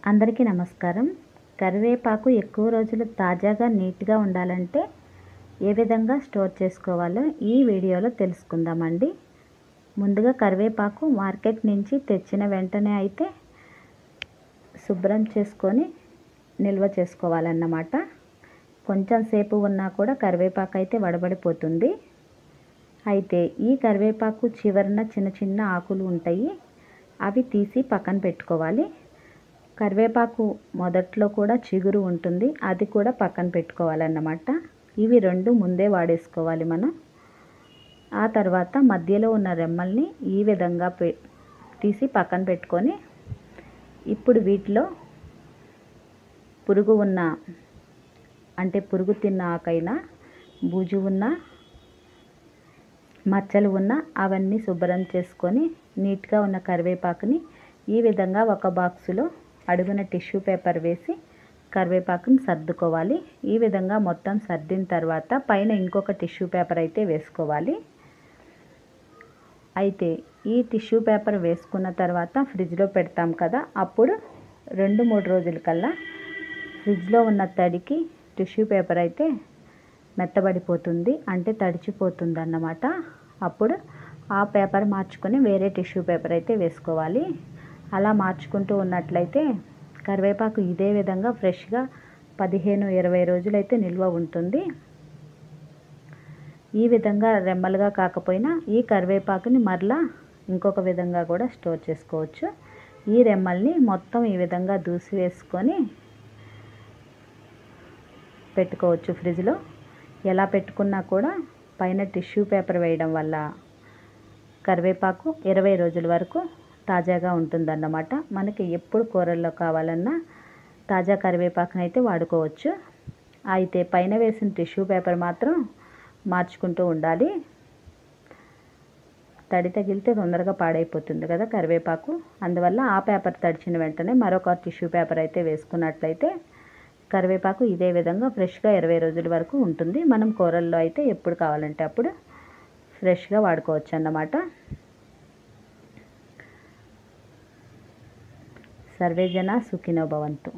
అందరికీ నమస్కారం. కరివేపాకు ఎక్కువ రోజులు తాజాగా నీట్గా ఉండాలంటే ఏ విధంగా స్టోర్ చేసుకోవాలో ఈ వీడియోలో తెలుసుకుందామండి. ముందుగా కరివేపాకు మార్కెట్ నుంచి తెచ్చిన వెంటనే అయితే శుభ్రం చేసుకొని నిల్వ చేసుకోవాలన్నమాట. కొంచెం సేపు ఉన్నా కూడా కరివేపాకు అయితే వడబడిపోతుంది. అయితే ఈ కరివేపాకు చివరన చిన్న చిన్న ఆకులు ఉంటాయి, అవి తీసి పక్కన పెట్టుకోవాలి. కరివేపాకు మొదట్లో కూడా చిగురు ఉంటుంది, అది కూడా పక్కన పెట్టుకోవాలన్నమాట. ఇవి రెండు ముందే వాడేసుకోవాలి మనం. ఆ తర్వాత మధ్యలో ఉన్న రెమ్మల్ని ఈ విధంగా తీసి పక్కన పెట్టుకొని, ఇప్పుడు వీటిలో పురుగు ఉన్న అంటే పురుగు తిన్న ఆకైనా, బూజు ఉన్న, మచ్చలు ఉన్న అవన్నీ శుభ్రం చేసుకొని నీట్గా ఉన్న కరివేపాకుని ఈ విధంగా ఒక బాక్సులో అడుగున టిష్యూ పేపర్ వేసి కరివేపాకుని సర్దుకోవాలి. ఈ విధంగా మొత్తం సర్దిన తర్వాత పైన ఇంకొక టిష్యూ పేపర్ అయితే వేసుకోవాలి. అయితే ఈ టిష్యూ పేపర్ వేసుకున్న తర్వాత ఫ్రిడ్జ్లో పెడతాం కదా, అప్పుడు 2-3 రోజుల కల్లా ఫ్రిడ్జ్లో ఉన్న తడికి టిష్యూ పేపర్ అయితే మెత్తబడిపోతుంది, అంటే తడిచిపోతుంది అన్నమాట. అప్పుడు ఆ పేపర్ మార్చుకొని వేరే టిష్యూ పేపర్ అయితే వేసుకోవాలి. అలా మార్చుకుంటూ ఉన్నట్లయితే కరివేపాకు ఇదే విధంగా ఫ్రెష్గా 15-20 రోజులైతే నిల్వ ఉంటుంది. ఈ విధంగా రెమ్మలుగా కాకపోయినా ఈ కరివేపాకుని మరలా ఇంకొక విధంగా కూడా స్టోర్ చేసుకోవచ్చు. ఈ రెమ్మల్ని మొత్తం ఈ విధంగా దూసి వేసుకొని పెట్టుకోవచ్చు ఫ్రిడ్జ్లో. ఎలా పెట్టుకున్నా కూడా పైన టిష్యూ పేపర్ వేయడం వల్ల కరివేపాకు 20 రోజుల వరకు తాజాగా ఉంటుందన్నమాట. మనకి ఎప్పుడు కూరల్లో కావాలన్నా తాజా కరివేపాకుని అయితే వాడుకోవచ్చు. అయితే పైన వేసిన టిష్యూ పేపర్ మాత్రం మార్చుకుంటూ ఉండాలి. తడి తగిలితే తొందరగా పాడైపోతుంది కదా కరివేపాకు. అందువల్ల ఆ పేపర్ తడిచిన వెంటనే మరొక టిష్యూ పేపర్ అయితే వేసుకున్నట్లయితే కరివేపాకు ఇదే విధంగా ఫ్రెష్గా 20 రోజుల వరకు ఉంటుంది. మనం కూరల్లో అయితే ఎప్పుడు కావాలంటే అప్పుడు ఫ్రెష్గా వాడుకోవచ్చు అన్నమాట. సర్వే జన సుఖినో భవంతు.